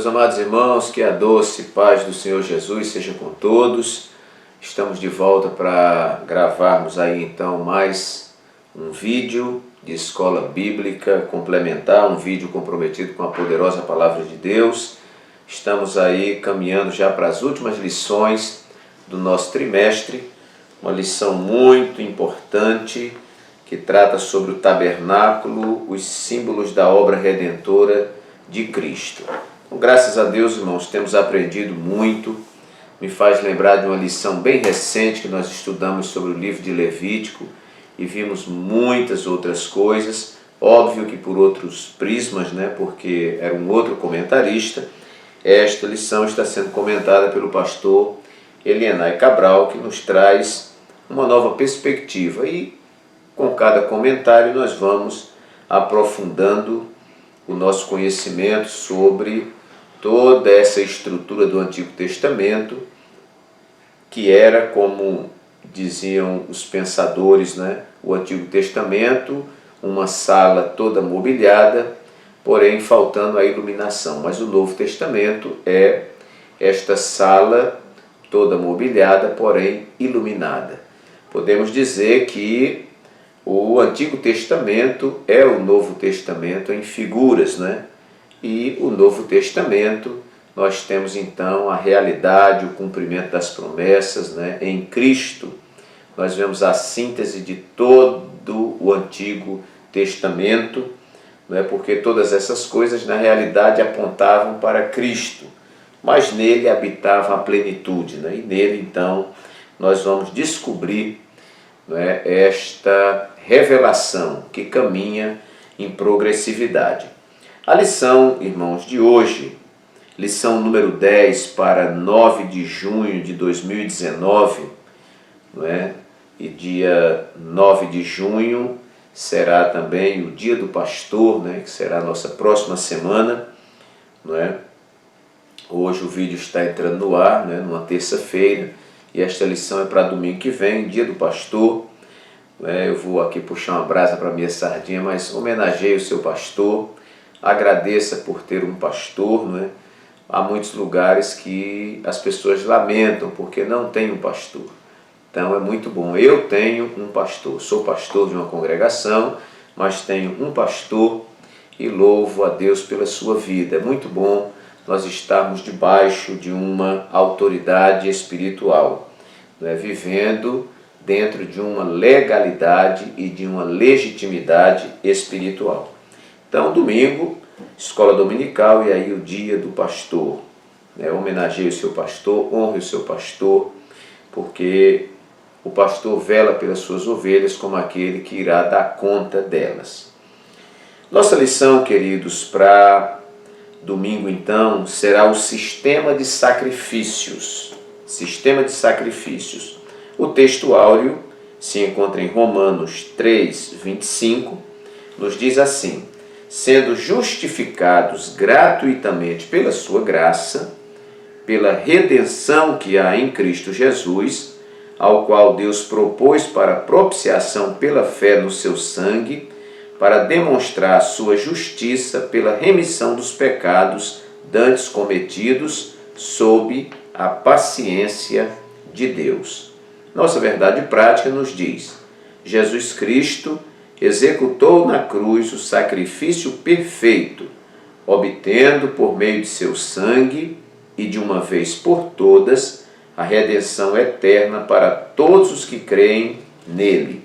Meus amados irmãos, que a doce paz do Senhor Jesus seja com todos. Estamos de volta para gravarmos aí então mais um vídeo de escola bíblica complementar, um vídeo comprometido com a poderosa palavra de Deus. Estamos aí caminhando já para as últimas lições do nosso trimestre, uma lição muito importante que trata sobre o tabernáculo, os símbolos da obra redentora de Cristo. Graças a Deus, irmãos, temos aprendido muito. Me faz lembrar de uma lição bem recente que nós estudamos sobre o livro de Levítico e vimos muitas outras coisas, óbvio que por outros prismas, né? Porque era um outro comentarista. Esta lição está sendo comentada pelo pastor Elienay Cabral, que nos traz uma nova perspectiva e com cada comentário nós vamos aprofundando o nosso conhecimento sobre toda essa estrutura do Antigo Testamento, que era, como diziam os pensadores, né? O Antigo Testamento, uma sala toda mobiliada, porém faltando a iluminação. Mas o Novo Testamento é esta sala toda mobiliada, porém iluminada. Podemos dizer que o Antigo Testamento é o Novo Testamento em figuras, né? E o Novo Testamento, nós temos então a realidade, o cumprimento das promessas, né? Em Cristo. Nós vemos a síntese de todo o Antigo Testamento, né? Porque todas essas coisas na realidade apontavam para Cristo, mas nele habitava a plenitude, né? E nele então nós vamos descobrir, né, esta revelação que caminha em progressividade. A lição, irmãos, de hoje, lição número 10 para 9 de junho de 2019, não é? E dia 9 de junho será também o dia do pastor, né? Que será a nossa próxima semana, não é? Hoje o vídeo está entrando no ar, né? Numa terça-feira, e esta lição é para domingo que vem, dia do pastor. Eu vou aqui puxar uma brasa para a minha sardinha, mas homenageie o seu pastor, agradeça por ter um pastor, não é? Há muitos lugares que as pessoas lamentam porque não tem um pastor. Então é muito bom. Eu tenho um pastor, sou pastor de uma congregação, mas tenho um pastor e louvo a Deus pela sua vida. É muito bom nós estarmos debaixo de uma autoridade espiritual, não é? Vivendo dentro de uma legalidade e de uma legitimidade espiritual. Então, domingo, escola dominical e aí o dia do pastor. Homenageie o seu pastor, honre o seu pastor, porque o pastor vela pelas suas ovelhas como aquele que irá dar conta delas. Nossa lição, queridos, para domingo, então, será o sistema de sacrifícios. Sistema de sacrifícios. O texto áureo se encontra em Romanos 3, 25, nos diz assim: sendo justificados gratuitamente pela sua graça, pela redenção que há em Cristo Jesus, ao qual Deus propôs para propiciação pela fé no seu sangue, para demonstrar a sua justiça pela remissão dos pecados dantes cometidos sob a paciência de Deus. Nossa verdade prática nos diz: Jesus Cristo executou na cruz o sacrifício perfeito, obtendo por meio de seu sangue e de uma vez por todas a redenção eterna para todos os que creem nele.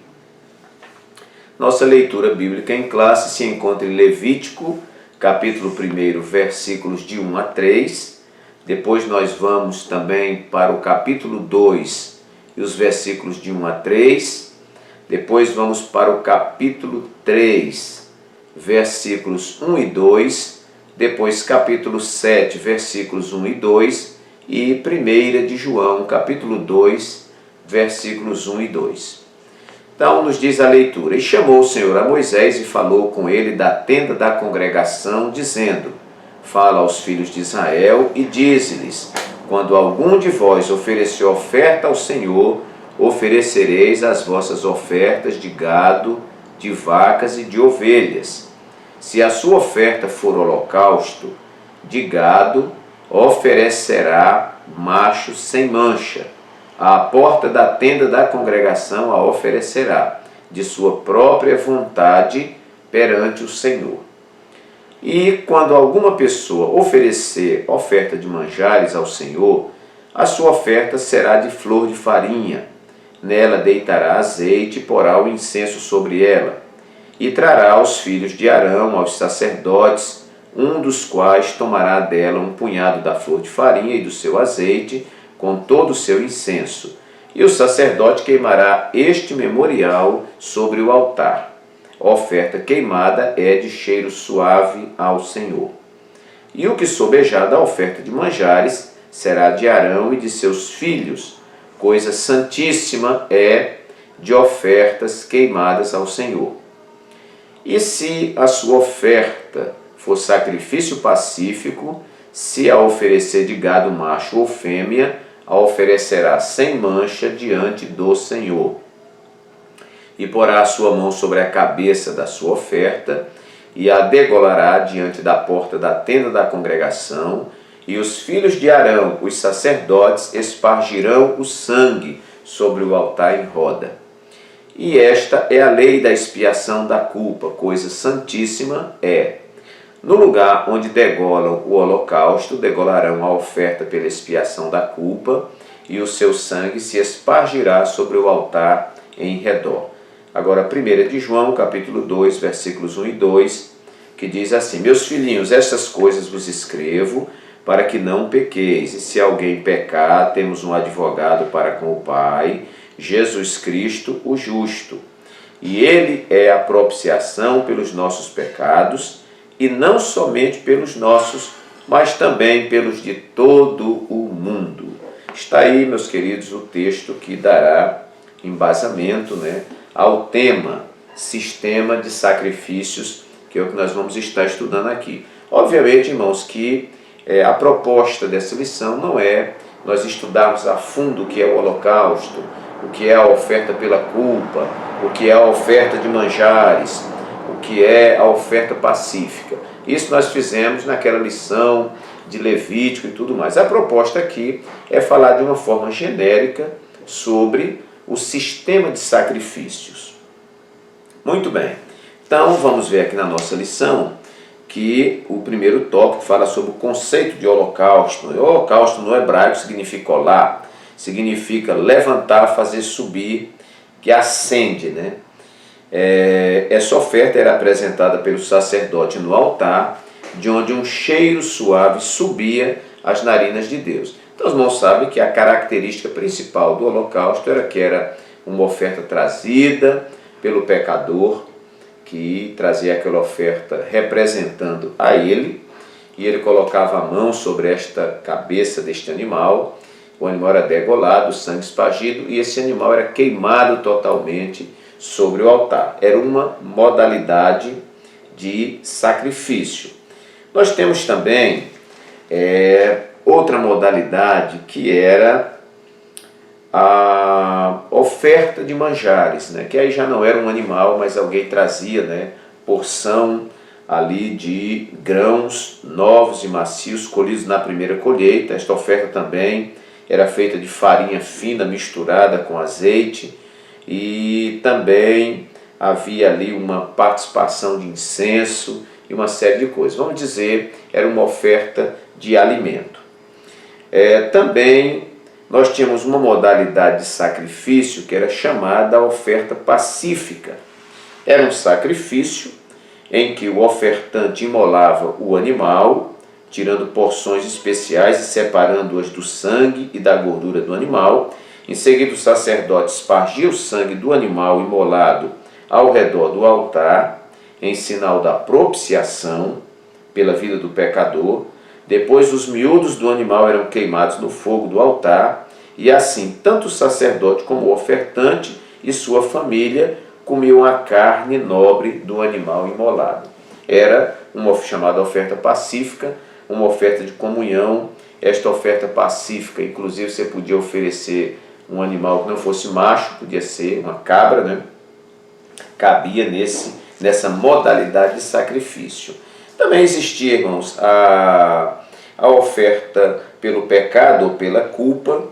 Nossa leitura bíblica em classe se encontra em Levítico, capítulo 1, versículos de 1 a 3. Depois nós vamos também para o capítulo 2 e os versículos de 1 a 3. Depois vamos para o capítulo 3, versículos 1 e 2. Depois capítulo 7, versículos 1 e 2. E 1 de João, capítulo 2, versículos 1 e 2. Então nos diz a leitura: e chamou o Senhor a Moisés e falou com ele da tenda da congregação, dizendo: fala aos filhos de Israel e dize-lhes: quando algum de vós oferecer oferta ao Senhor, oferecereis as vossas ofertas de gado, de vacas e de ovelhas. Se a sua oferta for holocausto, de gado oferecerá macho sem mancha. À porta da tenda da congregação a oferecerá, de sua própria vontade, perante o Senhor. E quando alguma pessoa oferecer oferta de manjares ao Senhor, a sua oferta será de flor de farinha. Nela deitará azeite e porá o incenso sobre ela. E trará aos filhos de Arão, aos sacerdotes, um dos quais tomará dela um punhado da flor de farinha e do seu azeite, com todo o seu incenso. E o sacerdote queimará este memorial sobre o altar. A oferta queimada é de cheiro suave ao Senhor. E o que sobejar da oferta de manjares será de Arão e de seus filhos. Coisa santíssima é de ofertas queimadas ao Senhor. E se a sua oferta for sacrifício pacífico, se a oferecer de gado macho ou fêmea, a oferecerá sem mancha diante do Senhor. E porá a sua mão sobre a cabeça da sua oferta, e a degolará diante da porta da tenda da congregação, e os filhos de Arão, os sacerdotes, espargirão o sangue sobre o altar em roda. E esta é a lei da expiação da culpa, coisa santíssima é. No lugar onde degolam o holocausto, degolarão a oferta pela expiação da culpa, e o seu sangue se espargirá sobre o altar em redor. Agora, 1 de João, capítulo 2, versículos 1 e 2, que diz assim: Meus filhinhos, estas coisas vos escrevo, para que não pequeis. E se alguém pecar, temos um advogado para com o Pai, Jesus Cristo, o justo. E ele é a propiciação pelos nossos pecados, e não somente pelos nossos, mas também pelos de todo o mundo. Está aí, meus queridos, o texto que dará embasamento, ao tema sistema de sacrifícios, que é o que nós vamos estar estudando aqui. Obviamente, irmãos, que a proposta dessa lição não é nós estudarmos a fundo o que é o holocausto, o que é a oferta pela culpa, o que é a oferta de manjares, o que é a oferta pacífica. Isso nós fizemos naquela lição de Levítico e tudo mais. A proposta aqui é falar de uma forma genérica sobre o sistema de sacrifícios. Muito bem. Então, vamos ver aqui na nossa lição que o primeiro tópico fala sobre o conceito de holocausto. O holocausto no hebraico significa olá, significa levantar, fazer subir, que acende, Essa oferta era apresentada pelo sacerdote no altar, de onde um cheiro suave subia às narinas de Deus. Então os irmãos sabem que a característica principal do holocausto era que era uma oferta trazida pelo pecador, que trazia aquela oferta representando a ele, e ele colocava a mão sobre esta cabeça deste animal, o animal era degolado, o sangue espargido, e esse animal era queimado totalmente sobre o altar. Era uma modalidade de sacrifício. Nós temos também outra modalidade, que era a oferta de manjares, que aí já não era um animal, mas alguém trazia porção ali de grãos novos e macios colhidos na primeira colheita. Esta oferta também era feita de farinha fina misturada com azeite, e também havia ali uma participação de incenso e uma série de coisas. Vamos dizer, era uma oferta de alimento. Também nós tínhamos uma modalidade de sacrifício que era chamada oferta pacífica. Era um sacrifício em que o ofertante imolava o animal, tirando porções especiais e separando-as do sangue e da gordura do animal. Em seguida, o sacerdote espargia o sangue do animal imolado ao redor do altar, em sinal da propiciação pela vida do pecador. Depois, os miúdos do animal eram queimados no fogo do altar, e assim, tanto o sacerdote como o ofertante e sua família comiam a carne nobre do animal imolado. Era uma chamada oferta pacífica, uma oferta de comunhão. Esta oferta pacífica, inclusive, você podia oferecer um animal que não fosse macho, podia ser uma cabra, cabia nessa modalidade de sacrifício. Então, Também existia, irmãos, a oferta pelo pecado ou pela culpa.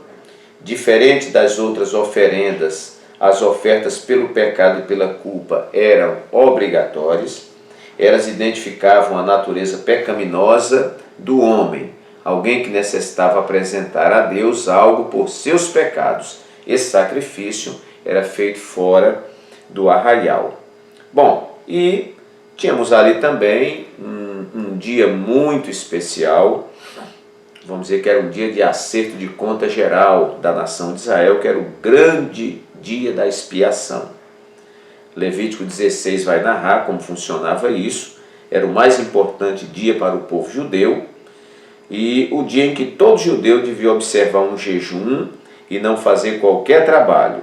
Diferente das outras oferendas, as ofertas pelo pecado e pela culpa eram obrigatórias. Elas identificavam a natureza pecaminosa do homem, alguém que necessitava apresentar a Deus algo por seus pecados. Esse sacrifício era feito fora do arraial. Bom, e tínhamos ali também um dia muito especial. Vamos dizer que era um dia de acerto de conta geral da nação de Israel, que era o grande dia da expiação. Levítico 16 vai narrar como funcionava isso. Era o mais importante dia para o povo judeu e o dia em que todo judeu devia observar um jejum e não fazer qualquer trabalho.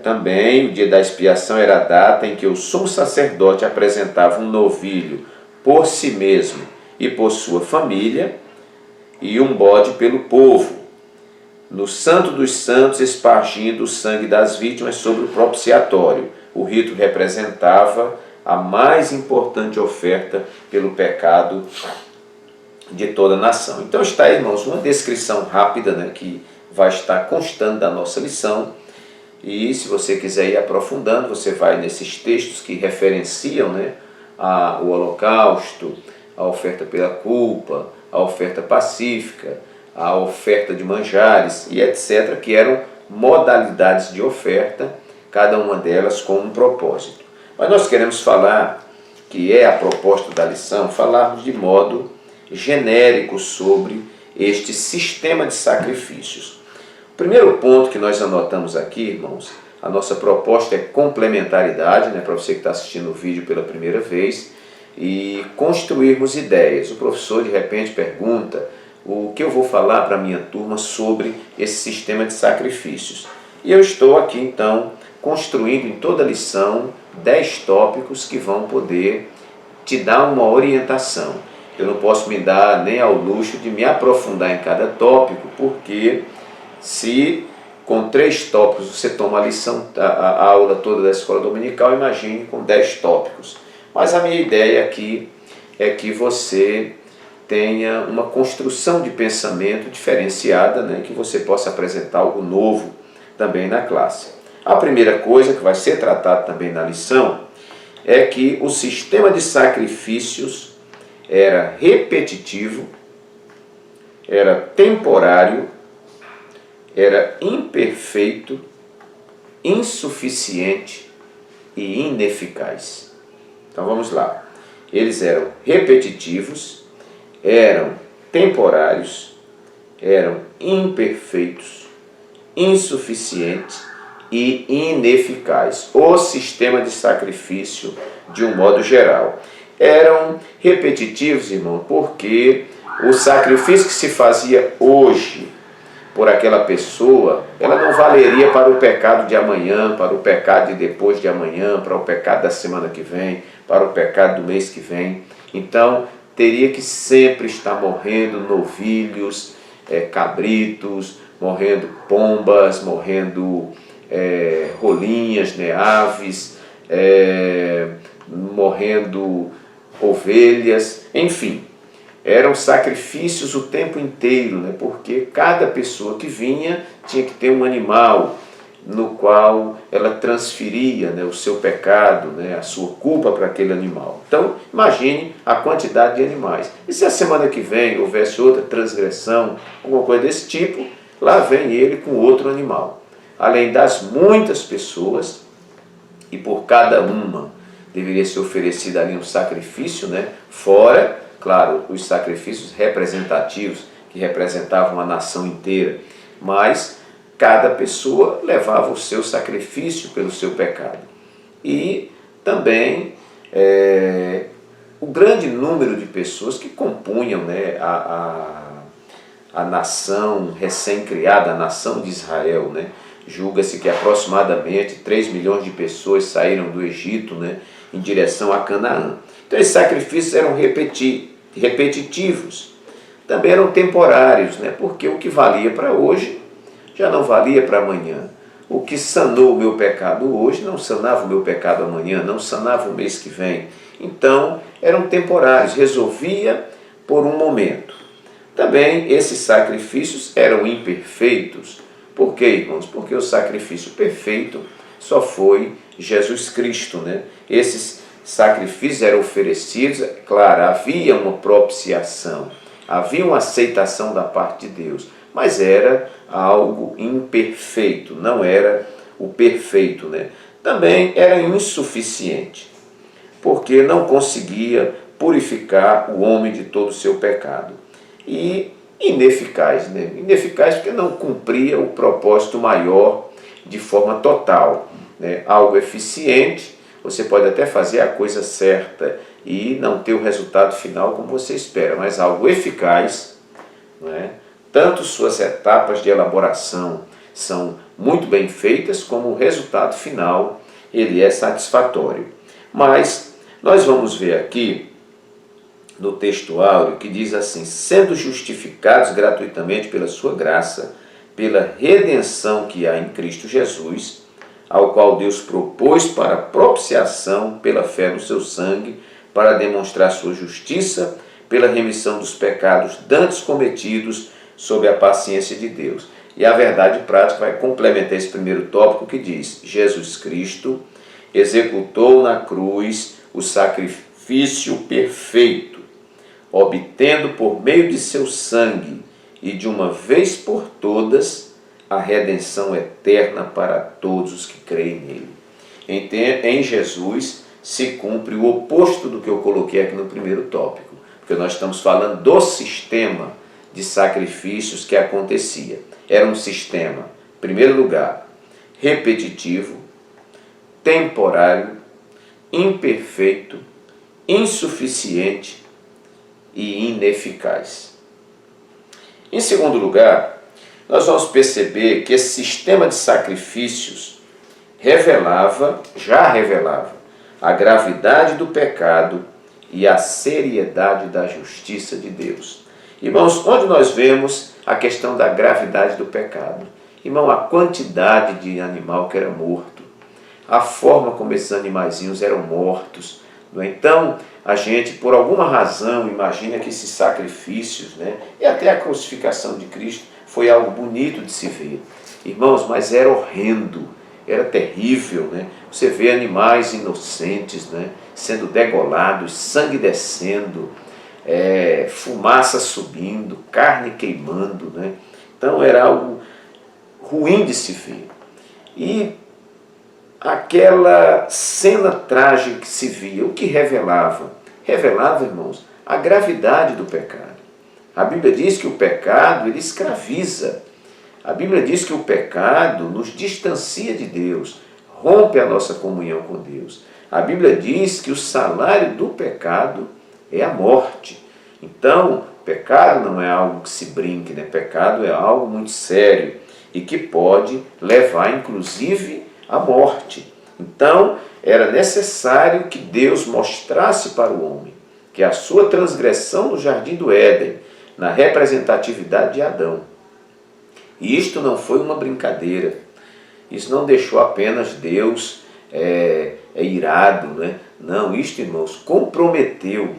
Também o dia da expiação era a data em que o sumo sacerdote apresentava um novilho por si mesmo e por sua família, e um bode pelo povo, no Santo dos Santos, espargindo o sangue das vítimas sobre o propiciatório. O rito representava a mais importante oferta pelo pecado de toda a nação. Então está aí, irmãos, uma descrição rápida, que vai estar constando da nossa lição. E se você quiser ir aprofundando, você vai nesses textos que referenciam o holocausto, a oferta pela culpa, a oferta pacífica, a oferta de manjares e etc., que eram modalidades de oferta, cada uma delas com um propósito. Mas nós queremos falar, que é a proposta da lição, falarmos de modo genérico sobre este sistema de sacrifícios. O primeiro ponto que nós anotamos aqui, irmãos, a nossa proposta é complementaridade, para você que está assistindo o vídeo pela primeira vez, e construirmos ideias. O professor de repente pergunta o que eu vou falar para a minha turma sobre esse sistema de sacrifícios. E eu estou aqui então construindo em toda a lição 10 tópicos que vão poder te dar uma orientação. Eu não posso me dar nem ao luxo de me aprofundar em cada tópico, porque se com 3 tópicos você toma a lição, a aula toda da escola dominical, imagine com 10 tópicos. Mas a minha ideia aqui é que você tenha uma construção de pensamento diferenciada, que você possa apresentar algo novo também na classe. A primeira coisa que vai ser tratada também na lição é que o sistema de sacrifícios era repetitivo, era temporário, era imperfeito, insuficiente e ineficaz. Então vamos lá. Eles eram repetitivos, eram temporários, eram imperfeitos, insuficientes e ineficazes. O sistema de sacrifício, de um modo geral, eram repetitivos, irmão, porque o sacrifício que se fazia hoje por aquela pessoa, ela não valeria para o pecado de amanhã, para o pecado de depois de amanhã, para o pecado da semana que vem, para o pecado do mês que vem. Então, teria que sempre estar morrendo novilhos, cabritos, morrendo pombas, morrendo rolinhas, aves, morrendo ovelhas, enfim. Eram sacrifícios o tempo inteiro, porque cada pessoa que vinha tinha que ter um animal no qual ela transferia o seu pecado, a sua culpa para aquele animal. Então, imagine a quantidade de animais. E se a semana que vem houvesse outra transgressão, alguma coisa desse tipo, lá vem ele com outro animal. Além das muitas pessoas, e por cada uma deveria ser oferecido ali um sacrifício, fora, claro, os sacrifícios representativos, que representavam a nação inteira, mas cada pessoa levava o seu sacrifício pelo seu pecado. E também o grande número de pessoas que compunham a nação recém-criada, a nação de Israel. Julga-se que aproximadamente 3 milhões de pessoas saíram do Egito em direção a Canaã. Então esses sacrifícios eram repetitivos, também eram temporários, porque o que valia para hoje já não valia para amanhã. O que sanou o meu pecado hoje não sanava o meu pecado amanhã, não sanava o mês que vem. então eram temporários, resolvia por um momento. Também esses sacrifícios eram imperfeitos. Por quê, irmãos? Porque o sacrifício perfeito só foi Jesus Cristo, né? Esses sacrifícios eram oferecidos, claro, havia uma propiciação, havia uma aceitação da parte de Deus, mas era algo imperfeito, não era o perfeito, né? Também era insuficiente, porque não conseguia purificar o homem de todo o seu pecado. E ineficaz, né? Ineficaz porque não cumpria o propósito maior de forma total, né? Algo eficiente, você pode até fazer a coisa certa e não ter o resultado final como você espera, mas algo eficaz, não é? Tanto suas etapas de elaboração são muito bem feitas, como o resultado final ele é satisfatório. Mas nós vamos ver aqui no texto áureo que diz assim: sendo justificados gratuitamente pela sua graça, pela redenção que há em Cristo Jesus, ao qual Deus propôs para propiciação pela fé no seu sangue, para demonstrar sua justiça, pela remissão dos pecados dantes cometidos sob a paciência de Deus. E a verdade prática vai complementar esse primeiro tópico que diz: Jesus Cristo executou na cruz o sacrifício perfeito, obtendo por meio de seu sangue e de uma vez por todas a redenção eterna para todos os que creem nele. Em Jesus se cumpre o oposto do que eu coloquei aqui no primeiro tópico, porque nós estamos falando do sistema de sacrifícios que acontecia. Era um sistema, em primeiro lugar, repetitivo, temporário, imperfeito, insuficiente e ineficaz. Em segundo lugar, nós vamos perceber que esse sistema de sacrifícios já revelava a gravidade do pecado e a seriedade da justiça de Deus. Irmãos, onde nós vemos a questão da gravidade do pecado? Irmão, a quantidade de animal que era morto, a forma como esses animaizinhos eram mortos. Então, a gente, por alguma razão, imagina que esses sacrifícios, né, e até a crucificação de Cristo, foi algo bonito de se ver. Irmãos, mas era horrendo, era terrível, né? Você vê animais inocentes, né, sendo degolados, sangue descendo, fumaça subindo, carne queimando, né? Então era algo ruim de se ver. E aquela cena trágica que se via, o que revelava? Revelava, irmãos, a gravidade do pecado. A Bíblia diz que o pecado, ele escraviza. A Bíblia diz que o pecado nos distancia de Deus, rompe a nossa comunhão com Deus. A Bíblia diz que o salário do pecado é a morte. Então, pecado não é algo que se brinque, né? Pecado é algo muito sério e que pode levar, inclusive, à morte. Então, era necessário que Deus mostrasse para o homem que a sua transgressão no jardim do Éden, na representatividade de Adão, e isto não foi uma brincadeira, isso não deixou apenas Deus irado, né? Não, isto, irmãos, comprometeu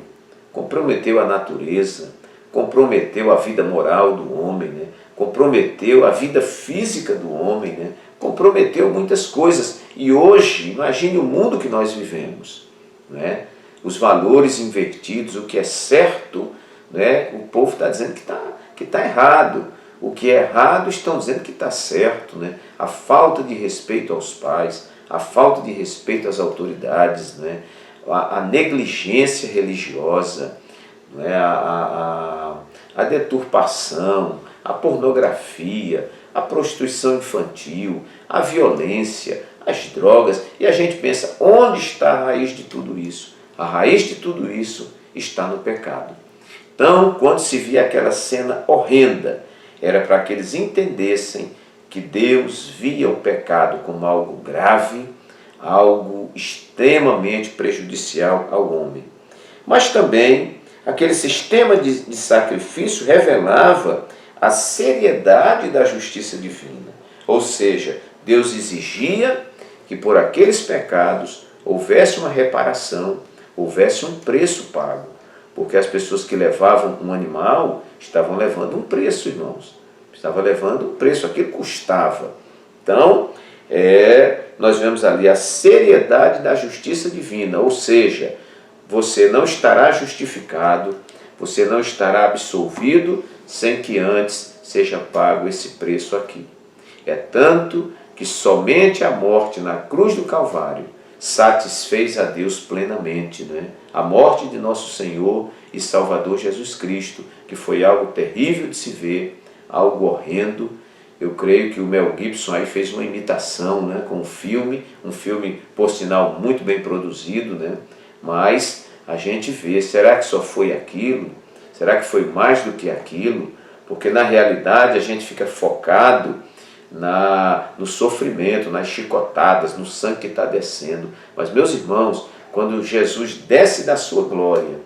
a natureza, comprometeu a vida moral do homem, né? Comprometeu a vida física do homem, né? Comprometeu muitas coisas. E hoje, imagine o mundo que nós vivemos, né? Os valores invertidos, o que é certo, né? O povo está dizendo que tá errado. O que é errado estão dizendo que está certo, né? A falta de respeito aos pais, a falta de respeito às autoridades, né? A negligência religiosa, né? A deturpação, a pornografia, a prostituição infantil, a violência, as drogas. E a gente pensa, onde está a raiz de tudo isso? A raiz de tudo isso está no pecado. Então, quando se via aquela cena horrenda, era para que eles entendessem que Deus via o pecado como algo grave, algo extremamente prejudicial ao homem. Mas também aquele sistema de sacrifício revelava a seriedade da justiça divina. Ou seja, Deus exigia que por aqueles pecados houvesse uma reparação, houvesse um preço pago, porque as pessoas que levavam um animal estavam levando um preço, irmãos. Estavam levando um preço, aquilo custava. Então, nós vemos ali a seriedade da justiça divina, ou seja, você não estará justificado, você não estará absolvido sem que antes seja pago esse preço aqui. É tanto que somente a morte na cruz do Calvário satisfez a Deus plenamente, né? A morte de nosso Senhor e Salvador Jesus Cristo, que foi algo terrível de se ver, algo horrendo. Eu creio que o Mel Gibson aí fez uma imitação, né, com um filme, por sinal muito bem produzido, né? Mas a gente vê, será que só foi aquilo? Será que foi mais do que aquilo? Porque na realidade a gente fica focado no sofrimento, nas chicotadas, no sangue que está descendo. Mas, meus irmãos, quando Jesus desce da sua glória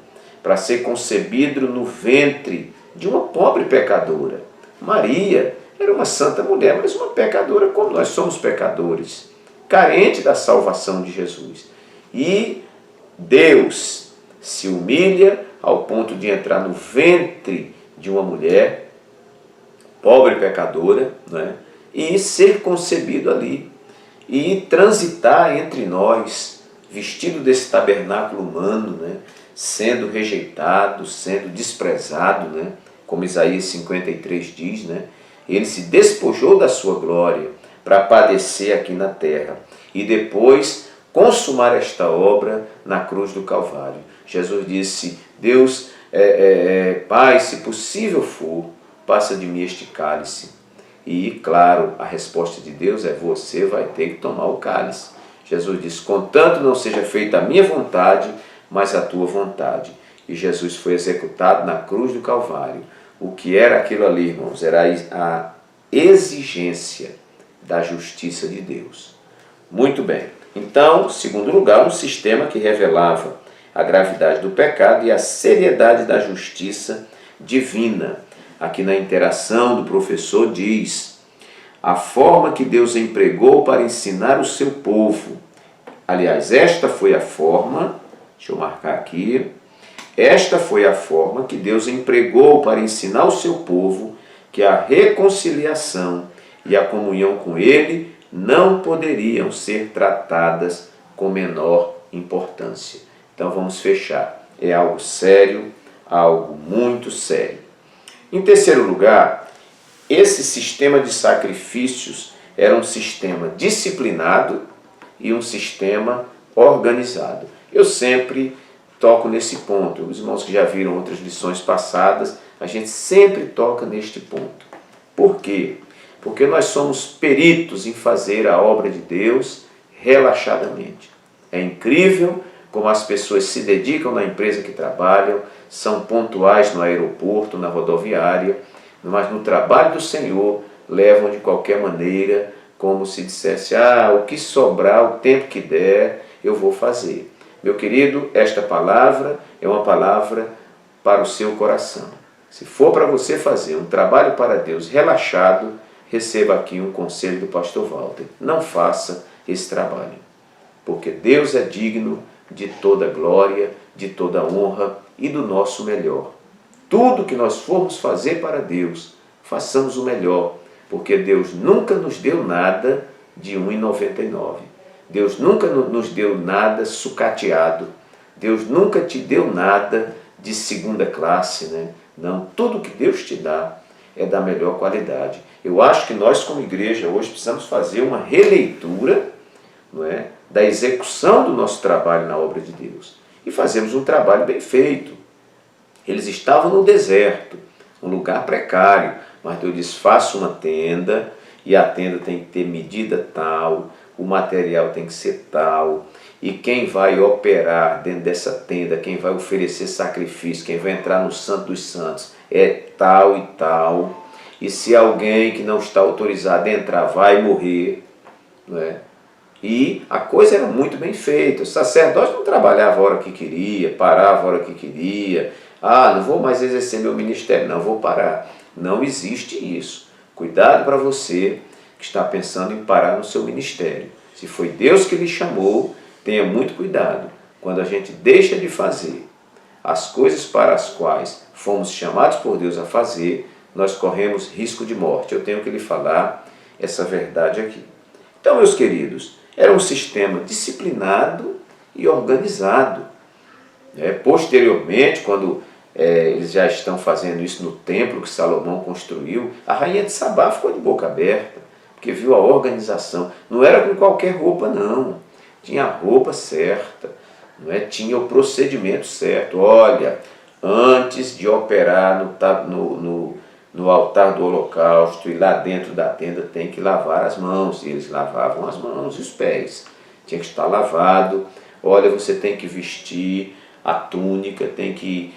para ser concebido no ventre de uma pobre pecadora, Maria era uma santa mulher, mas uma pecadora como nós somos pecadores, carente da salvação de Jesus. E Deus se humilha ao ponto de entrar no ventre de uma mulher, pobre pecadora, né? E ser concebido ali, e transitar entre nós, vestido desse tabernáculo humano, né? Sendo rejeitado, sendo desprezado, né? Como Isaías 53 diz, né? Ele se despojou da sua glória para padecer aqui na terra e depois consumar esta obra na cruz do Calvário. Jesus disse: Deus, Pai, se possível for, passa de mim este cálice. E, claro, a resposta de Deus é: você vai ter que tomar o cálice. Jesus disse: contanto não seja feita a minha vontade, mas a tua vontade. E Jesus foi executado na cruz do Calvário. O que era aquilo ali, irmãos? Era a exigência da justiça de Deus. Muito bem. Então, segundo lugar, um sistema que revelava a gravidade do pecado e a seriedade da justiça divina. Aqui na interação do professor diz: a forma que Deus empregou para ensinar o seu povo. Aliás, esta foi a forma, deixa eu marcar aqui, esta foi a forma que Deus empregou para ensinar o seu povo que a reconciliação e a comunhão com Ele não poderiam ser tratadas com menor importância. Então vamos fechar. É algo sério, algo muito sério. Em terceiro lugar, esse sistema de sacrifícios era um sistema disciplinado e um sistema organizado. Eu sempre toco nesse ponto. Os irmãos que já viram outras lições passadas, a gente sempre toca neste ponto. Por quê? Porque nós somos peritos em fazer a obra de Deus relaxadamente. É incrível como as pessoas se dedicam na empresa que trabalham, são pontuais no aeroporto, na rodoviária, mas no trabalho do Senhor levam de qualquer maneira, como se dissesse: o que sobrar, o tempo que der, eu vou fazer. Meu querido, esta palavra é uma palavra para o seu coração. Se for para você fazer um trabalho para Deus relaxado, receba aqui um conselho do pastor Walter: não faça esse trabalho, porque Deus é digno de toda glória, de toda honra e do nosso melhor. Tudo que nós formos fazer para Deus, façamos o melhor, porque Deus nunca nos deu nada de 1,99. Deus nunca nos deu nada sucateado. Deus nunca te deu nada de segunda classe, né? Não, tudo que Deus te dá é da melhor qualidade. Eu acho que nós, como igreja, hoje precisamos fazer uma releitura, não é, da execução do nosso trabalho na obra de Deus. E fazemos um trabalho bem feito. Eles estavam no deserto, um lugar precário, mas Deus disse: faça uma tenda, e a tenda tem que ter medida tal, o material tem que ser tal, e quem vai operar dentro dessa tenda, quem vai oferecer sacrifício, quem vai entrar no Santo dos Santos é tal e tal, e se alguém que não está autorizado a entrar vai morrer, não é? E a coisa era muito bem feita. O sacerdote não trabalhava a hora que queria, parava a hora que queria. Não vou mais exercer meu ministério, não, vou parar. Não existe isso. Cuidado para você que está pensando em parar no seu ministério. Se foi Deus que lhe chamou, tenha muito cuidado. quando a gente deixa de fazer as coisas para as quais fomos chamados por Deus a fazer, nós corremos risco de morte. Eu tenho que lhe falar essa verdade aqui. Então, meus queridos, era um sistema disciplinado e organizado. Posteriormente, quando eles já estão fazendo isso no templo que Salomão construiu, a rainha de Sabá ficou de boca aberta, porque viu a organização. Não era com qualquer roupa, não. Tinha a roupa certa, tinha o procedimento certo. Olha, antes de operar no altar do holocausto e lá dentro da tenda tem que lavar as mãos. E eles lavavam as mãos e os pés. Tinha que estar lavado. Olha, você tem que vestir a túnica, tem que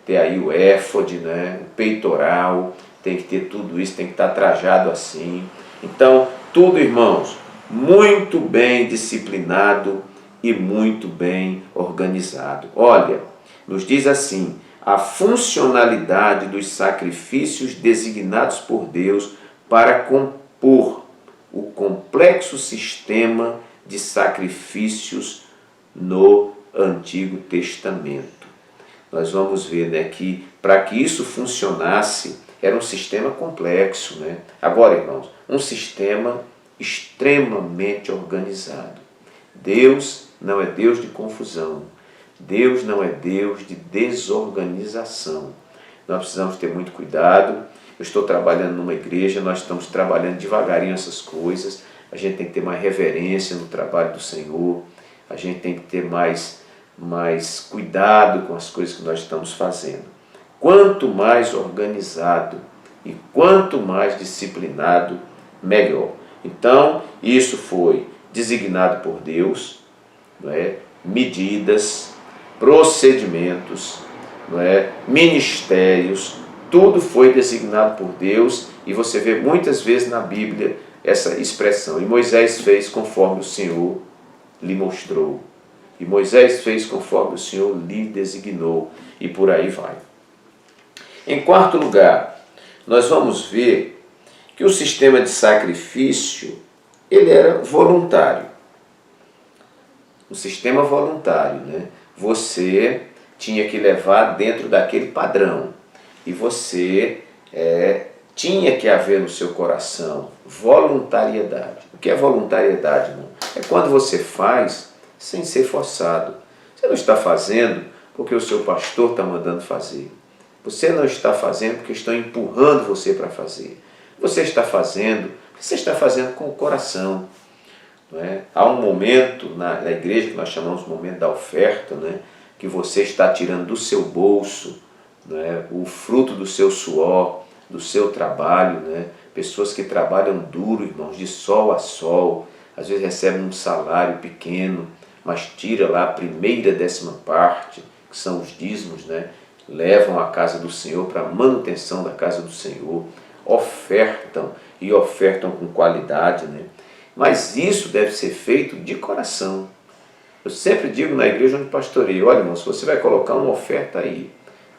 ter aí o éfode, o peitoral, tem que ter tudo isso, tem que estar trajado assim. Então, tudo, irmãos, muito bem disciplinado e muito bem organizado. Olha, nos diz assim: a funcionalidade dos sacrifícios designados por Deus para compor o complexo sistema de sacrifícios no Antigo Testamento. Nós vamos ver que para que isso funcionasse era um sistema complexo. Agora, irmãos, um sistema extremamente organizado. Deus não é Deus de confusão. Deus não é Deus de desorganização. Nós precisamos ter muito cuidado. Eu estou trabalhando numa igreja, nós estamos trabalhando devagarinho essas coisas. A gente tem que ter mais reverência no trabalho do Senhor. A gente tem que ter mais cuidado com as coisas que nós estamos fazendo. Quanto mais organizado e quanto mais disciplinado, melhor. Então, isso foi designado por Deus, medidas, procedimentos, ministérios, tudo foi designado por Deus, e você vê muitas vezes na Bíblia essa expressão: e Moisés fez conforme o Senhor lhe mostrou, e Moisés fez conforme o Senhor lhe designou, e por aí vai. Em quarto lugar, nós vamos ver que o sistema de sacrifício, ele era voluntário. Um sistema voluntário, Você tinha que levar dentro daquele padrão, e você tinha que haver no seu coração voluntariedade. O que é voluntariedade, irmão? É quando você faz sem ser forçado. Você não está fazendo porque o seu pastor está mandando fazer. Você não está fazendo porque estão empurrando você para fazer. Você está fazendo porque você está fazendo com o coração. Há um momento na igreja que nós chamamos de momento da oferta, que você está tirando do seu bolso, o fruto do seu suor, do seu trabalho. Pessoas que trabalham duro, irmãos, de sol a sol, às vezes recebem um salário pequeno, mas tira lá a primeira 10ª parte, que são os dízimos, levam à casa do Senhor para a manutenção da casa do Senhor, ofertam e ofertam com qualidade. Mas isso deve ser feito de coração. Eu sempre digo na igreja onde pastoreio: olha, irmão, se você vai colocar uma oferta aí,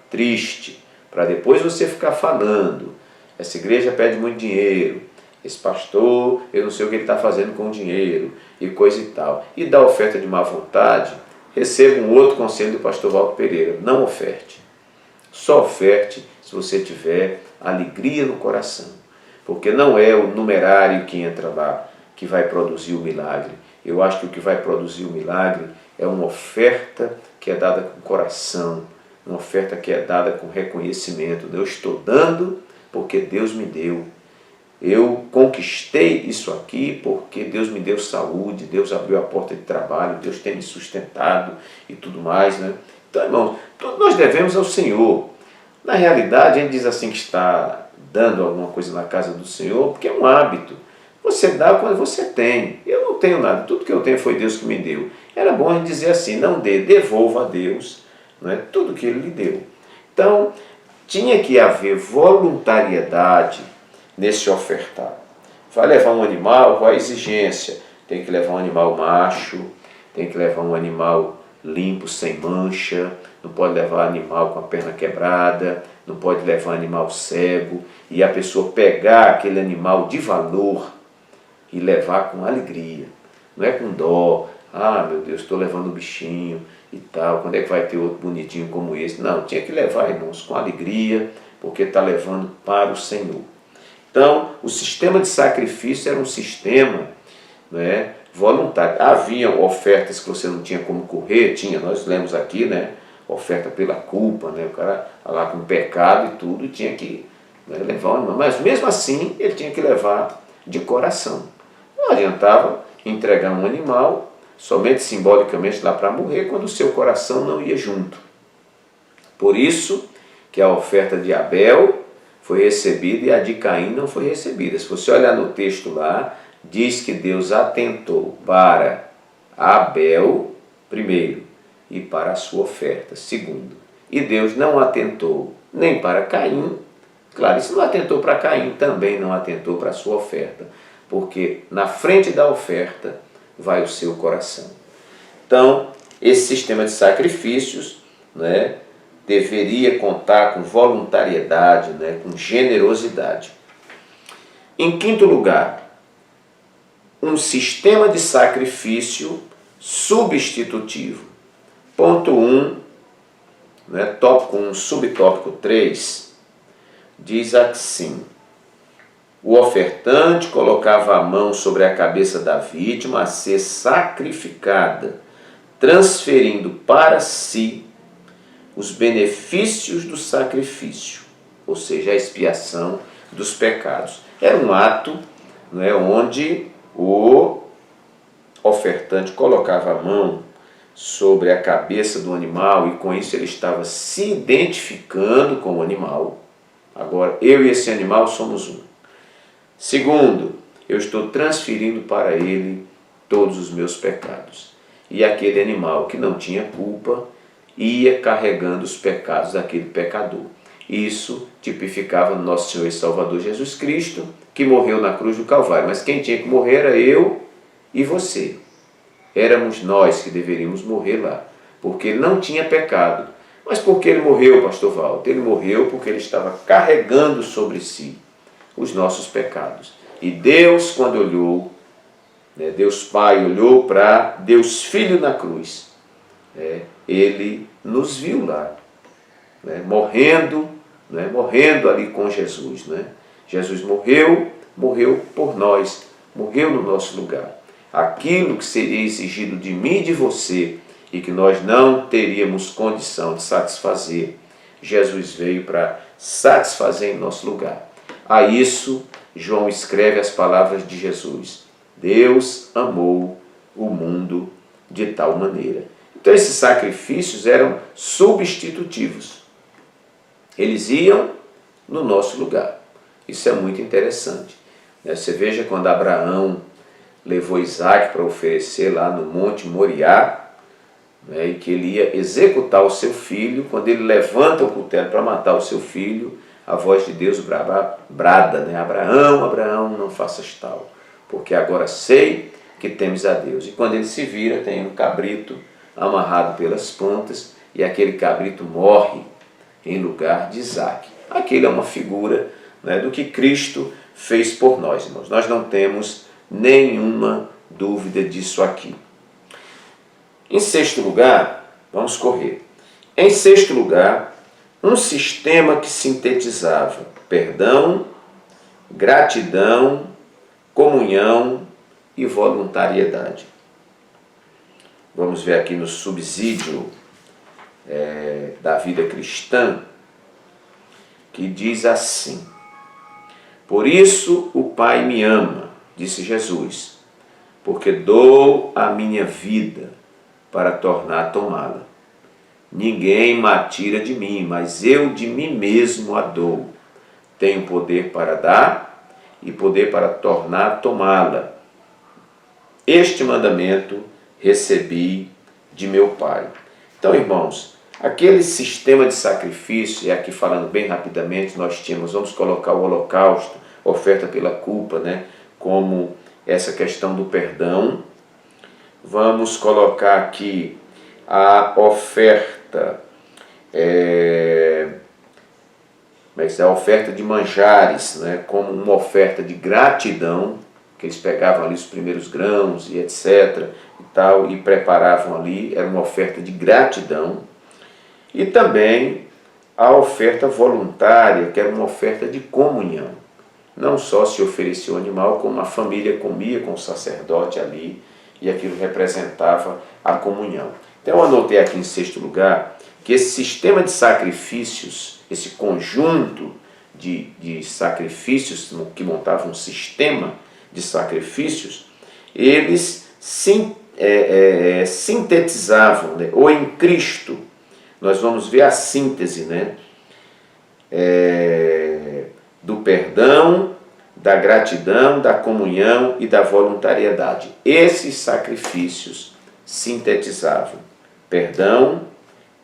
triste, para depois você ficar falando, essa igreja pede muito dinheiro, esse pastor, eu não sei o que ele está fazendo com o dinheiro, e coisa e tal, e dá oferta de má vontade, receba um outro conselho do pastor Walter Pereira: não oferte. Só oferte se você tiver alegria no coração, porque não é o numerário que entra lá que vai produzir o milagre. Eu acho que o que vai produzir o milagre é uma oferta que é dada com coração, uma oferta que é dada com reconhecimento. Eu estou dando porque Deus me deu. Eu conquistei isso aqui porque Deus me deu saúde, Deus abriu a porta de trabalho, Deus tem me sustentado e tudo mais. Então, irmãos, tudo nós devemos ao Senhor. Na realidade, a gente diz assim que está dando alguma coisa na casa do Senhor, porque é um hábito. Você dá quando você tem. Eu não tenho nada, tudo que eu tenho foi Deus que me deu. Era bom a gente dizer assim: não dê, devolva a Deus tudo que Ele lhe deu. Então, tinha que haver voluntariedade nesse ofertar. Vai levar um animal, qual a exigência? Tem que levar um animal macho, tem que levar um animal limpo, sem mancha, não pode levar animal com a perna quebrada, não pode levar animal cego, e a pessoa pegar aquele animal de valor e levar com alegria, não é com dó. Ah, meu Deus, estou levando um bichinho e tal, quando é que vai ter outro bonitinho como esse? Não, tinha que levar, irmãos, com alegria, porque está levando para o Senhor. Então, o sistema de sacrifício era um sistema, né, voluntário. Havia ofertas que você não tinha como correr, nós lemos aqui, né, oferta pela culpa, né, o cara lá com pecado e tudo, tinha que, né, levar o animal. Mas mesmo assim, ele tinha que levar de coração. Não adiantava entregar um animal somente simbolicamente lá para morrer, quando o seu coração não ia junto. Por isso que a oferta de Abel foi recebida e a de Caim não foi recebida. Se você olhar no texto lá, diz que Deus atentou para Abel, primeiro, e para a sua oferta, segundo. E Deus não atentou nem para Caim. Claro, se não atentou para Caim, também não atentou para a sua oferta, porque na frente da oferta vai o seu coração. Então, esse sistema de sacrifícios, né, deveria contar com voluntariedade, né, com generosidade. Em quinto lugar, um sistema de sacrifício substitutivo. Ponto 1, né, tópico 1, subtópico 3, diz assim: o ofertante colocava a mão sobre a cabeça da vítima a ser sacrificada, transferindo para si os benefícios do sacrifício, ou seja, a expiação dos pecados. Era um ato, não é, onde o ofertante colocava a mão sobre a cabeça do animal e com isso ele estava se identificando com o animal. Agora, eu e esse animal somos um. Segundo, eu estou transferindo para ele todos os meus pecados. E aquele animal que não tinha culpa ia carregando os pecados daquele pecador. Isso tipificava no nosso Senhor e Salvador Jesus Cristo, que morreu na cruz do Calvário. Mas quem tinha que morrer era eu e você. Éramos nós que deveríamos morrer lá, porque ele não tinha pecado. Mas por que ele morreu, pastor Walter? Ele morreu porque ele estava carregando sobre si os nossos pecados. E Deus, quando olhou, né, Deus Pai olhou para Deus Filho na cruz, ele nos viu lá, né, morrendo ali com Jesus. Né? Jesus morreu por nós, morreu no nosso lugar. Aquilo que seria exigido de mim e de você e que nós não teríamos condição de satisfazer, Jesus veio para satisfazer em nosso lugar. A isso, João escreve as palavras de Jesus: Deus amou o mundo de tal maneira. Então esses sacrifícios eram substitutivos. Eles iam no nosso lugar. Isso é muito interessante. Você veja quando Abraão levou Isaac para oferecer lá no Monte Moriá, né, e que ele ia executar o seu filho. Quando ele levanta o cutelo para matar o seu filho, a voz de Deus brada, né? Abraão, Abraão, não faças tal, porque agora sei que temes a Deus. E quando ele se vira, tem um cabrito amarrado pelas pontas, e aquele cabrito morre em lugar de Isaac. Aquilo é uma figura, né, do que Cristo fez por nós, irmãos. Nós não temos nenhuma dúvida disso aqui. Em sexto lugar, vamos correr. Em sexto lugar, um sistema que sintetizava perdão, gratidão, comunhão e voluntariedade. Vamos ver aqui no subsídio da vida cristã, que diz assim: por isso o Pai me ama, disse Jesus, porque dou a minha vida para tornar a tomá-la. Ninguém me tira de mim, mas eu de mim mesmo a dou. Tenho poder para dar e poder para tornar a tomá-la. Este mandamento recebi de meu Pai. Então, irmãos, aquele sistema de sacrifício, e aqui falando bem rapidamente, nós tínhamos, vamos colocar o holocausto, oferta pela culpa, né, como essa questão do perdão. Vamos colocar aqui a oferta, a oferta de manjares, né, como uma oferta de gratidão, que eles pegavam ali os primeiros grãos e etc. e tal, e preparavam ali, era uma oferta de gratidão. E também a oferta voluntária, que era uma oferta de comunhão. Não só se oferecia o animal, como a família comia com o sacerdote ali, e aquilo representava a comunhão. Então eu anotei aqui em sexto lugar que esse sistema de sacrifícios, esse conjunto de sacrifícios que montavam um sistema de sacrifícios, eles sintetizavam, né? Ou em Cristo, nós vamos ver a síntese, né? Do perdão, da gratidão, da comunhão e da voluntariedade. Esses sacrifícios sintetizavam perdão,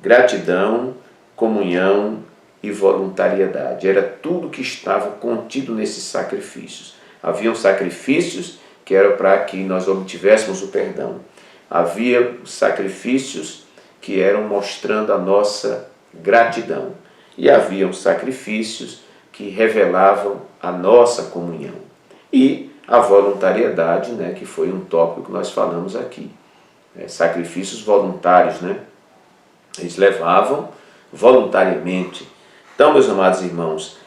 gratidão, comunhão e voluntariedade. Era tudo que estava contido nesses sacrifícios. Haviam sacrifícios que eram para que nós obtivéssemos o perdão. Havia sacrifícios que eram mostrando a nossa gratidão. E haviam sacrifícios que revelavam a nossa comunhão. E a voluntariedade, né, que foi um tópico que nós falamos aqui. Sacrifícios voluntários, né? Eles levavam voluntariamente. Então, meus amados irmãos,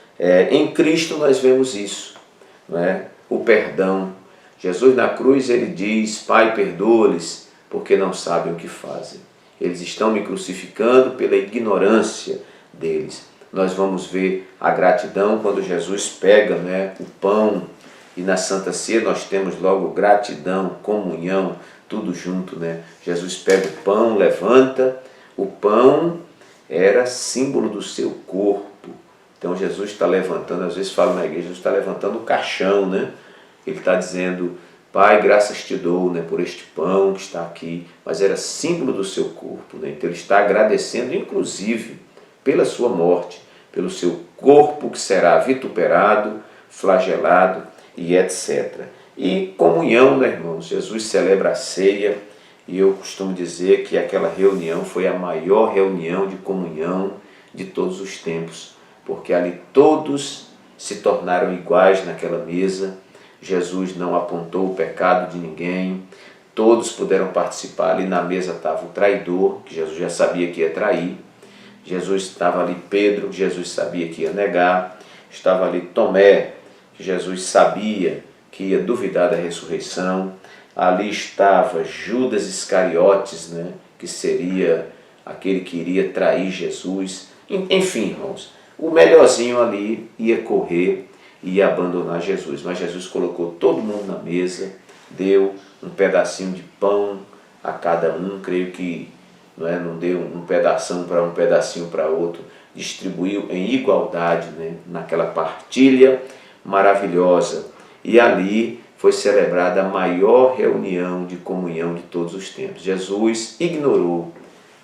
em Cristo nós vemos isso, não é? O perdão. Jesus na cruz, ele diz: Pai, perdoa-lhes, porque não sabem o que fazem. Eles estão me crucificando pela ignorância deles. Nós vamos ver a gratidão quando Jesus pega, né, o pão, e na Santa Ceia nós temos logo gratidão, comunhão, tudo junto, né? Jesus pega o pão, levanta. O pão era símbolo do seu corpo. Então Jesus está levantando, às vezes fala na igreja, Jesus está levantando o caixão, né? Ele está dizendo: Pai, graças te dou, né, por este pão que está aqui, mas era símbolo do seu corpo, né? Então ele está agradecendo, inclusive, pela sua morte, pelo seu corpo que será vituperado, flagelado e etc. E comunhão, né, irmãos? Jesus celebra a ceia, e eu costumo dizer que aquela reunião foi a maior reunião de comunhão de todos os tempos, porque ali todos se tornaram iguais naquela mesa. Jesus não apontou o pecado de ninguém, todos puderam participar. Ali na mesa estava o traidor, que Jesus já sabia que ia trair. Jesus estava ali Pedro, que Jesus sabia que ia negar. Estava ali Tomé, que Jesus sabia que ia duvidar da ressurreição. Ali estava Judas Iscariotes, né, que seria aquele que iria trair Jesus. Enfim, irmãos, o melhorzinho ali ia correr e ia abandonar Jesus. Mas Jesus colocou todo mundo na mesa, deu um pedacinho de pão a cada um, creio que não deu um pedação para um pedacinho para outro, distribuiu em igualdade, né, naquela partilha maravilhosa. E ali foi celebrada a maior reunião de comunhão de todos os tempos. Jesus ignorou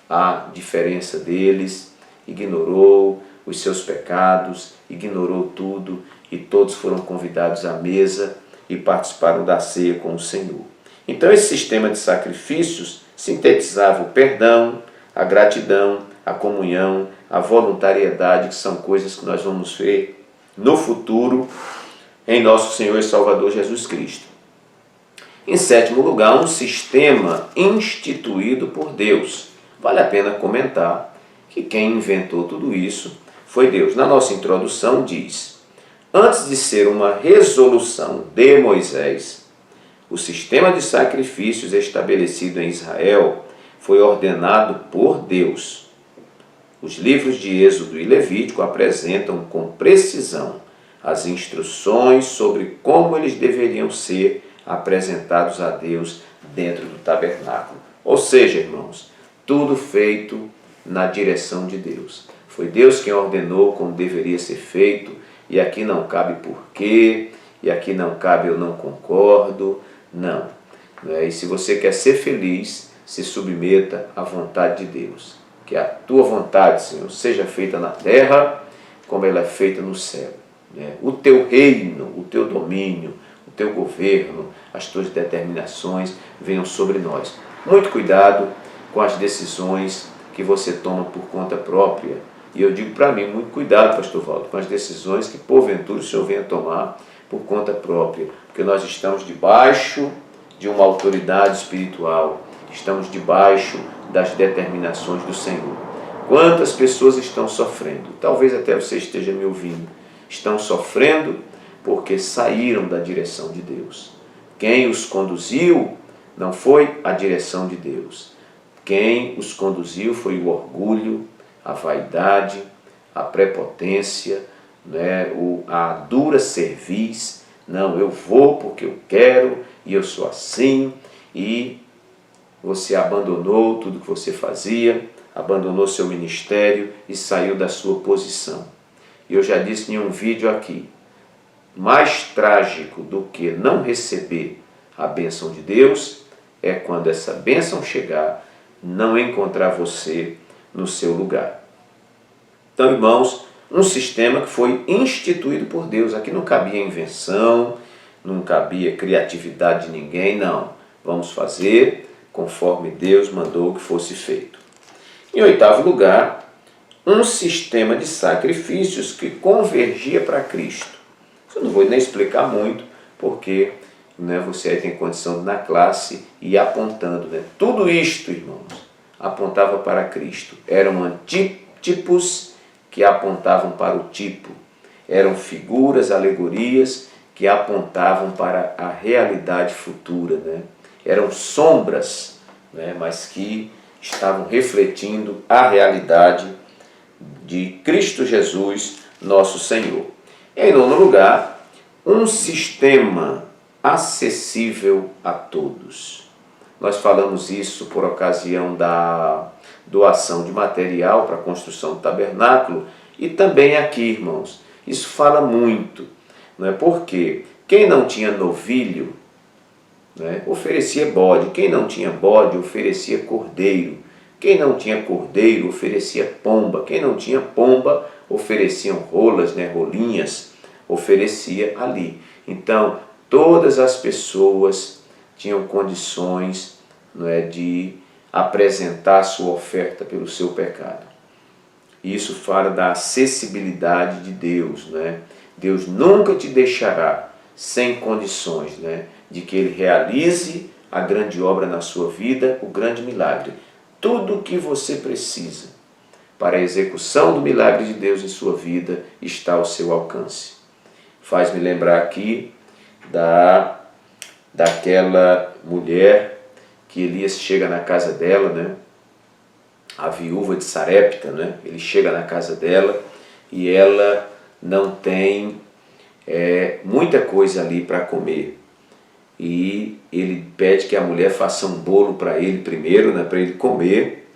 a diferença deles, ignorou os seus pecados, ignorou tudo, e todos foram convidados à mesa e participaram da ceia com o Senhor. Então esse sistema de sacrifícios sintetizava o perdão, a gratidão, a comunhão, a voluntariedade, que são coisas que nós vamos ver no futuro em nosso Senhor e Salvador Jesus Cristo. Em sétimo lugar, um sistema instituído por Deus. Vale a pena comentar que quem inventou tudo isso foi Deus. Na nossa introdução diz: antes de ser uma resolução de Moisés, o sistema de sacrifícios estabelecido em Israel foi ordenado por Deus. Os livros de Êxodo e Levítico apresentam com precisão as instruções sobre como eles deveriam ser apresentados a Deus dentro do tabernáculo. Ou seja, irmãos, tudo feito na direção de Deus. Foi Deus quem ordenou como deveria ser feito, e aqui não cabe porquê, e aqui não cabe eu não concordo, não. E se você quer ser feliz, se submeta à vontade de Deus. Que a tua vontade, Senhor, seja feita na terra como ela é feita no céu. O teu reino, o teu domínio, o teu governo, as tuas determinações venham sobre nós. Muito cuidado com as decisões que você toma por conta própria. E eu digo para mim, muito cuidado, pastor Valdo, com as decisões que porventura o Senhor venha tomar por conta própria, porque nós estamos debaixo de uma autoridade espiritual, estamos debaixo das determinações do Senhor. Quantas pessoas estão sofrendo? Talvez até você esteja me ouvindo. Estão sofrendo porque saíram da direção de Deus. Quem os conduziu não foi a direção de Deus. Quem os conduziu foi o orgulho, a vaidade, a prepotência, né, a dura cerviz. Não, eu vou porque eu quero e eu sou assim. E você abandonou tudo que você fazia, abandonou seu ministério e saiu da sua posição. E eu já disse em um vídeo aqui, mais trágico do que não receber a bênção de Deus é quando essa bênção chegar, não encontrar você no seu lugar. Então, irmãos, um sistema que foi instituído por Deus. Aqui não cabia invenção, não cabia criatividade de ninguém, não. Vamos fazer conforme Deus mandou que fosse feito. Em oitavo lugar, um sistema de sacrifícios que convergia para Cristo. Eu não vou nem explicar muito, porque você aí tem condição de na classe ir apontando. Tudo isto, irmãos, apontava para Cristo. Eram antítipos que apontavam para o tipo. Eram figuras, alegorias que apontavam para a realidade futura. Eram sombras, mas que estavam refletindo a realidade de Cristo Jesus, nosso Senhor. Em nono lugar, um sistema acessível a todos. Nós falamos isso por ocasião da doação de material para a construção do tabernáculo e também aqui, irmãos. Isso fala muito, porque quem não tinha novilho, oferecia bode, quem não tinha bode oferecia cordeiro, quem não tinha cordeiro oferecia pomba, quem não tinha pomba ofereciam rolas, rolinhas, oferecia ali. Então, todas as pessoas tinham condições de apresentar sua oferta pelo seu pecado. Isso fala da acessibilidade de Deus. Deus nunca te deixará sem condições de que Ele realize a grande obra na sua vida, o grande milagre. Tudo o que você precisa para a execução do milagre de Deus em sua vida está ao seu alcance. Faz-me lembrar aqui daquela mulher que Elias chega na casa dela, a viúva de Sarepta, ele chega na casa dela e ela não tem muita coisa ali para comer. E ele pede que a mulher faça um bolo para ele primeiro, para ele comer,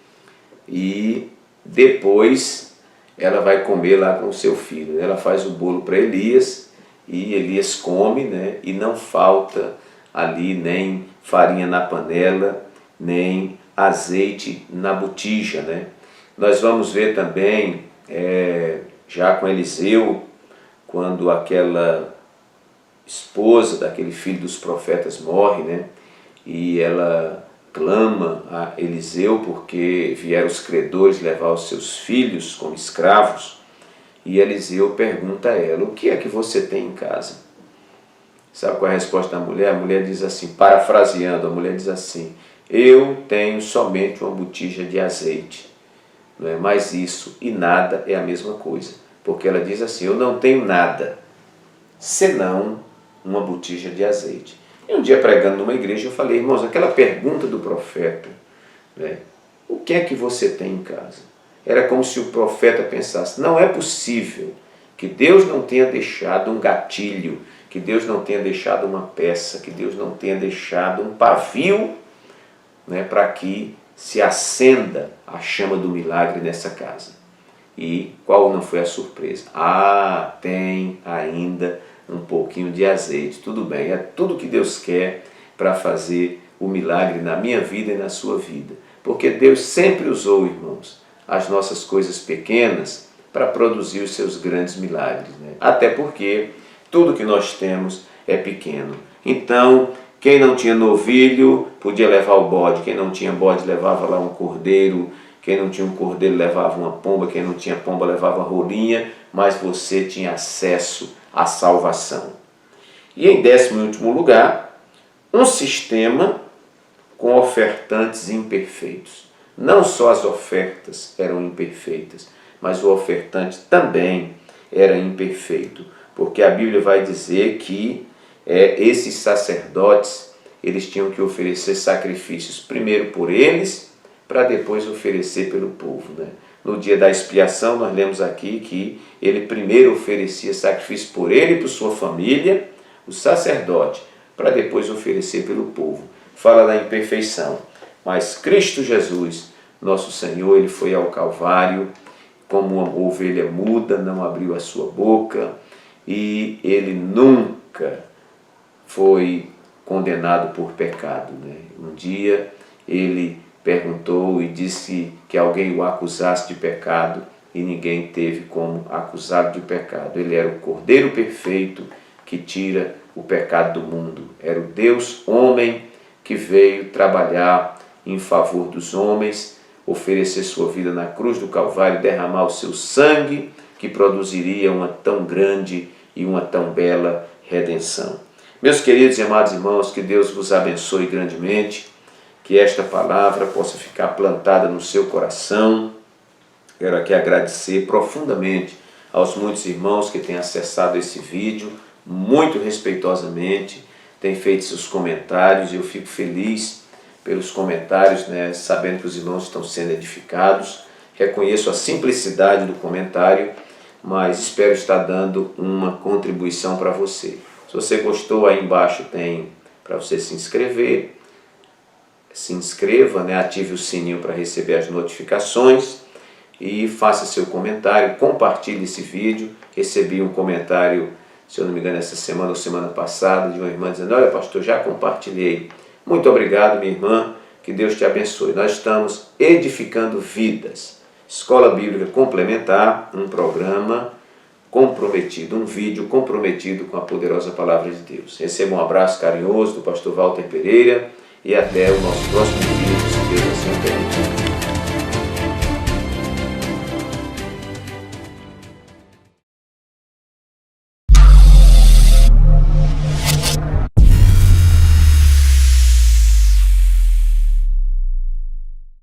e depois ela vai comer lá com o seu filho. Ela faz o bolo para Elias e Elias come, e não falta ali nem farinha na panela, nem azeite na botija. Nós vamos ver também, já com Eliseu, quando aquela esposa daquele filho dos profetas morre, e ela clama a Eliseu porque vieram os credores levar os seus filhos como escravos, e Eliseu pergunta a ela, o que é que você tem em casa? Sabe qual é a resposta da mulher? A mulher diz assim, parafraseando, a mulher diz assim, eu tenho somente uma botija de azeite, não é mais isso, e nada é a mesma coisa, porque ela diz assim, eu não tenho nada, senão uma botija de azeite. E um dia pregando numa igreja eu falei, irmãos, aquela pergunta do profeta, o que é que você tem em casa? Era como se o profeta pensasse, não é possível que Deus não tenha deixado um gatilho, que Deus não tenha deixado uma peça, que Deus não tenha deixado um pavio, para que se acenda a chama do milagre nessa casa. E qual não foi a surpresa? Tem ainda um pouquinho de azeite. Tudo bem, é tudo que Deus quer para fazer o milagre na minha vida e na sua vida. Porque Deus sempre usou, irmãos, as nossas coisas pequenas para produzir os seus grandes milagres. Até porque tudo que nós temos é pequeno. Então, quem não tinha novilho podia levar o bode, quem não tinha bode levava lá um cordeiro, quem não tinha um cordeiro levava uma pomba, quem não tinha pomba levava rolinha, mas você tinha acesso à salvação. E em 15º lugar, um sistema com ofertantes imperfeitos. Não só as ofertas eram imperfeitas, mas o ofertante também era imperfeito, porque a Bíblia vai dizer que esses sacerdotes, eles tinham que oferecer sacrifícios primeiro por eles, para depois oferecer pelo povo, né? No dia da expiação, nós lemos aqui que ele primeiro oferecia sacrifício por ele e por sua família, o sacerdote, para depois oferecer pelo povo. Fala da imperfeição. Mas Cristo Jesus, nosso Senhor, ele foi ao Calvário, como uma ovelha muda, não abriu a sua boca, e ele nunca foi condenado por pecado, né? Um dia ele perguntou e disse que alguém o acusasse de pecado, e ninguém teve como acusá-lo de pecado. Ele era o Cordeiro perfeito que tira o pecado do mundo. Era o Deus homem que veio trabalhar em favor dos homens, oferecer sua vida na cruz do Calvário, derramar o seu sangue, que produziria uma tão grande e uma tão bela redenção. Meus queridos e amados irmãos, que Deus vos abençoe grandemente, que esta palavra possa ficar plantada no seu coração. Quero aqui agradecer profundamente aos muitos irmãos que têm acessado esse vídeo, muito respeitosamente, têm feito seus comentários, e eu fico feliz pelos comentários, né, sabendo que os irmãos estão sendo edificados. Reconheço a simplicidade do comentário, mas espero estar dando uma contribuição para você. Se você gostou, aí embaixo tem para você se inscrever. Se inscreva, né, ative o sininho para receber as notificações e faça seu comentário, compartilhe esse vídeo. Recebi um comentário, se eu não me engano, essa semana ou semana passada, de uma irmã dizendo: olha, pastor, já compartilhei. Muito obrigado, minha irmã, que Deus te abençoe. Nós estamos edificando vidas. Escola Bíblica Complementar, um programa comprometido, um vídeo comprometido com a poderosa Palavra de Deus. Receba um abraço carinhoso do pastor Walter Pereira e até o nosso próximo vídeo, se Deus assim permitir.